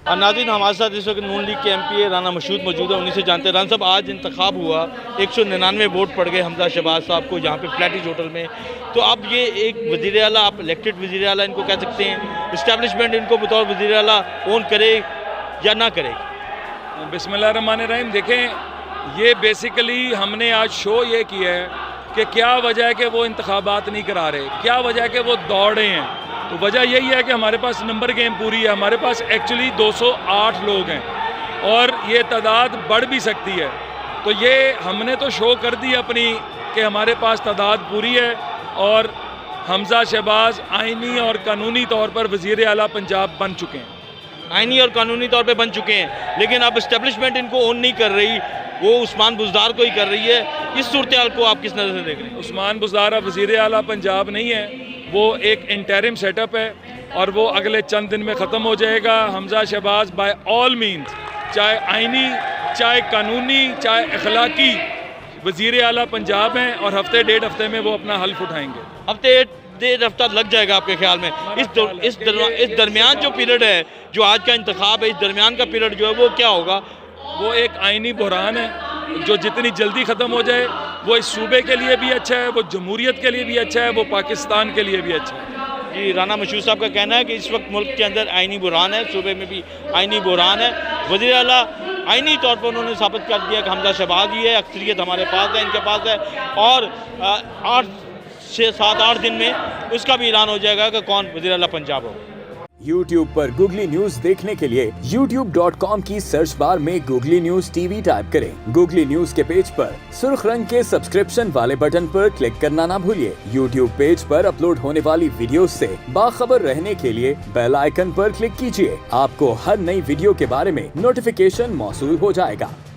नाज़रीन, हमारे साथ इस वक्त नून लीग के MP राना मशहूद मौजूद है, उन्हीं से जानते हैं। राना साहब, आज इंतखाब हुआ, 199 वोट पड़ गए हमजा शहबाज साहब को यहाँ पे फ्लैटिज होटल में। तो अब ये एक वज़ीर आला, आप इलेक्टेड वज़ीर आला इनको कह सकते हैं, इस्टेब्लिशमेंट इनको बतौर वज़ीर आला ओन करे या ना करे? बिस्मिल्लाहिर्रहमानिर्रहीम। देखें, ये बेसिकली हमने आज शो ये किया है कि क्या वजह है कि वो इंतखाबात नहीं करा रहे, क्या वजह है कि वो दौड़े हैं। तो वजह यही है कि हमारे पास नंबर गेम पूरी है। हमारे पास एक्चुअली 208 लोग हैं और ये तादाद बढ़ भी सकती है। तो ये हमने तो शो कर दी अपनी कि हमारे पास तादाद पूरी है और हमजा शहबाज आइनी और कानूनी तौर पर वज़ीर आला पंजाब बन चुके हैं। आइनी और कानूनी तौर पे बन चुके हैं, लेकिन अब इस्टेब्लिशमेंट इनको ओन नहीं कर रही, वो उस्मान बुज़दार को ही कर रही है। इस सूरत हाल को आप किस नज़र से देख रहे हैं? उस्मान बुज़दार अब वज़ीर आला पंजाब नहीं है, वो एक इंटरिम सेटअप है और वो अगले चंद दिन में ख़त्म हो जाएगा। Hamza Shahbaz by all means, चाहे आइनी, चाहे कानूनी, चाहे अखलाकी, वज़ीर आला पंजाब हैं और हफ्ते डेढ़ हफ्ते में वो अपना हल्फ उठाएंगे। हफ्ते डेढ़ हफ्ता लग जाएगा आपके ख्याल में? इस दरमियान जो पीरियड है, जो आज का इंतखाब है, इस दरमियान का पीरियड जो है वो क्या होगा? वो एक आइनी बहरान है जो जितनी जल्दी ख़त्म हो जाए वो इस सूबे के लिए भी अच्छा है, वो जमहूरियत के लिए भी अच्छा है, वो पाकिस्तान के लिए भी अच्छा है। जी, राना मशहूद साहब का कहना है कि इस वक्त मुल्क के अंदर आइनी बहरान है, सूबे में भी आइनी बहरान है। वज़ीर आला आइनी तौर पर उन्होंने साबित कर दिया कि हमजा शहबाज ही है, अक्सरियत हमारे पास है, इनके पास है, और 7-8 दिन में उसका भी ऐलान हो जाएगा कि कौन वज़ीर आला पंजाब हो। YouTube पर गूगली न्यूज देखने के लिए youtube.com की सर्च बार में गूगली न्यूज TV टाइप करें। गूगली न्यूज के पेज पर सुर्ख रंग के सब्सक्रिप्शन वाले बटन पर क्लिक करना ना भूलिए। YouTube पेज पर अपलोड होने वाली वीडियोस से बाखबर रहने के लिए बेल आइकन पर क्लिक कीजिए। आपको हर नई वीडियो के बारे में नोटिफिकेशन मौसूल हो जाएगा।